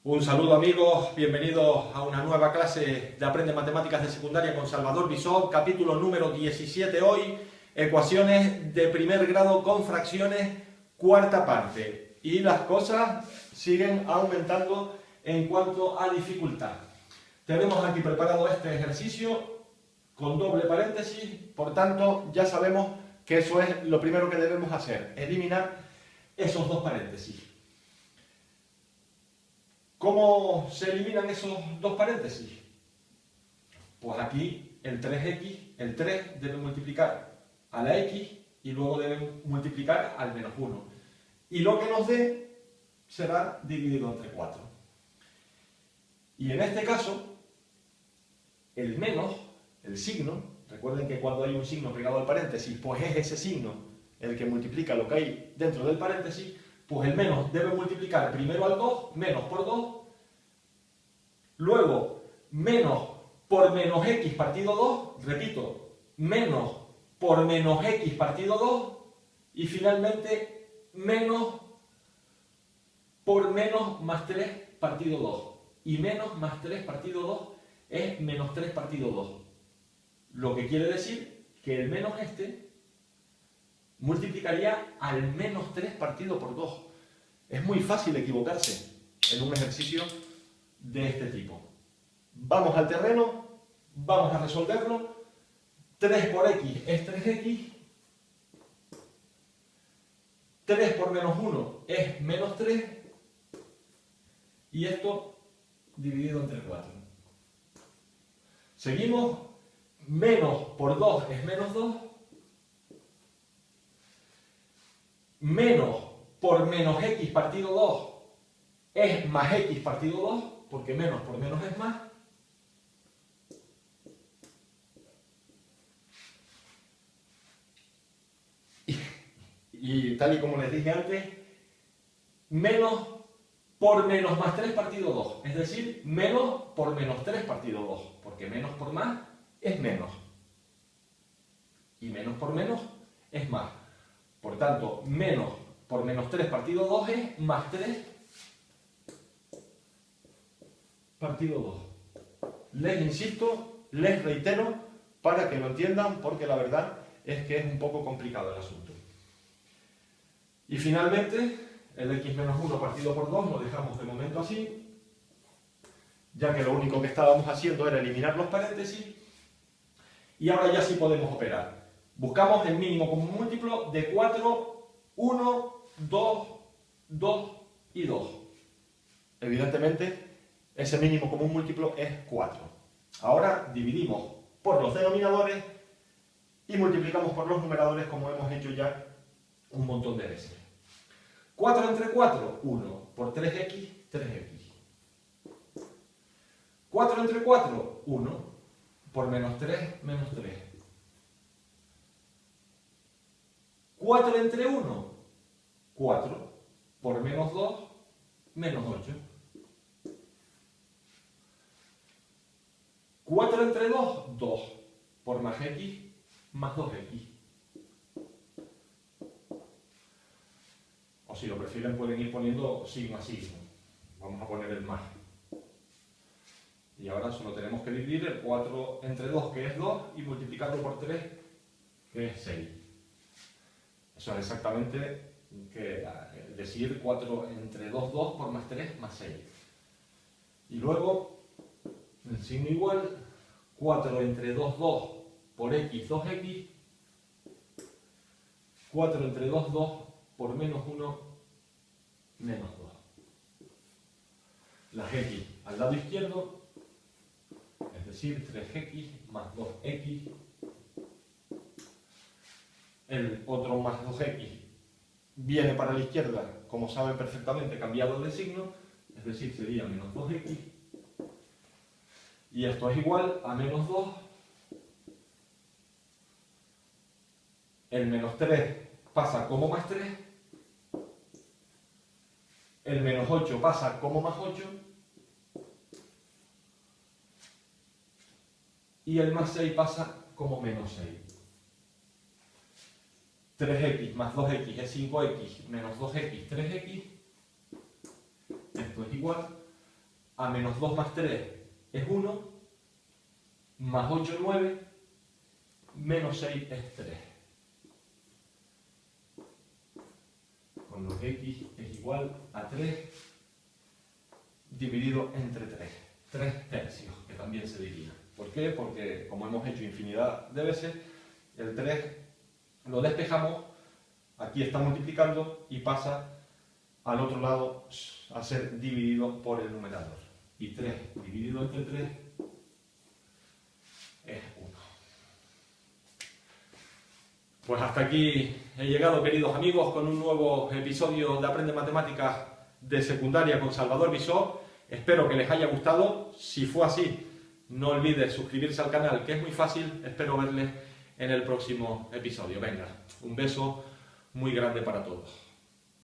Un saludo amigos, bienvenidos a una nueva clase de Aprende Matemáticas de Secundaria con Salvador Bisó, capítulo número 17 hoy, ecuaciones de primer grado con fracciones, cuarta parte. Y las cosas siguen aumentando en cuanto a dificultad. Tenemos aquí preparado este ejercicio con doble paréntesis, por tanto ya sabemos que eso es lo primero que debemos hacer, eliminar esos dos paréntesis. ¿Cómo se eliminan esos dos paréntesis? Pues aquí el 3x, el 3 debe multiplicar a la x y luego debe multiplicar al menos 1. Y lo que nos dé será dividido entre 4. Y en este caso, el menos, el signo, recuerden que cuando hay un signo pegado al paréntesis, pues es ese signo el que multiplica lo que hay dentro del paréntesis, pues el menos debe multiplicar primero al 2, menos por 2, luego menos por menos x partido 2, repito, menos por menos x partido 2, y finalmente menos por menos más 3 partido 2. Y menos más 3 partido 2 es menos 3 partido 2. Lo que quiere decir que el menos este multiplicaría al menos 3 partido por 2. Es muy fácil equivocarse en un ejercicio de este tipo. Vamos al terreno, vamos a resolverlo. 3 por x es 3x. 3 por menos 1 es menos 3. Y esto dividido entre 4. Seguimos. Menos por 2 es menos 2. Menos por menos x partido 2 es más x partido 2, porque menos por menos es más. Y tal y como les dije antes, menos por menos más 3 partido 2, es decir, menos por menos 3 partido 2, porque menos por más es menos. Y menos por menos es más. Por tanto, menos por menos 3 partido 2 es más 3 partido 2. Les insisto, les reitero, para que lo entiendan, porque la verdad es que es un poco complicado el asunto. Y finalmente, el x menos 1 partido por 2 lo dejamos de momento así, ya que lo único que estábamos haciendo era eliminar los paréntesis, y ahora ya sí podemos operar. Buscamos el mínimo común múltiplo de 4, 1, 2, 2 y 2. Evidentemente, ese mínimo común múltiplo es 4. Ahora dividimos por los denominadores y multiplicamos por los numeradores, como hemos hecho ya un montón de veces. 4 entre 4, 1. Por 3x, 3x. 4 entre 4, 1. Por menos 3, menos 3. 4 entre 1, 4. Por menos 2, menos 8. 4 entre 2, 2. Por más x, más 2x. O si lo prefieren pueden ir poniendo signo a signo. Vamos a poner el más. Y ahora solo tenemos que dividir el 4 entre 2, que es 2, y multiplicarlo por 3, que es 6. Eso es exactamente decir 4 entre 2, 2, por más 3, más 6. Y luego, el signo igual, 4 entre 2, 2, por x, 2x. 4 entre 2, 2, por menos 1, menos 2. Las x al lado izquierdo, es decir, 3x más 2x. El otro más 2x viene para la izquierda, como saben perfectamente, cambiado de signo, es decir, sería menos 2x. Y esto es igual a menos 2. El menos 3 pasa como más 3. El menos 8 pasa como más 8. Y el más 6 pasa como menos 6. 3x más 2x es 5x, menos 2x, 3x. Esto es igual a menos 2 más 3 es 1, más 8 es 9, menos 6 es 3. Con lo que x es igual a 3 dividido entre 3. 3 tercios, que también se diría. ¿Por qué? Porque, como hemos hecho infinidad de veces, el 3 lo despejamos, aquí está multiplicando y pasa al otro lado a ser dividido por el numerador. Y 3 dividido entre 3 es 1. Pues hasta aquí he llegado, queridos amigos, con un nuevo episodio de Aprende Matemáticas de secundaria con Salvador Bisó. Espero que les haya gustado. Si fue así, no olvides suscribirse al canal, que es muy fácil. Espero verles en el próximo episodio. Venga, un beso muy grande para todos.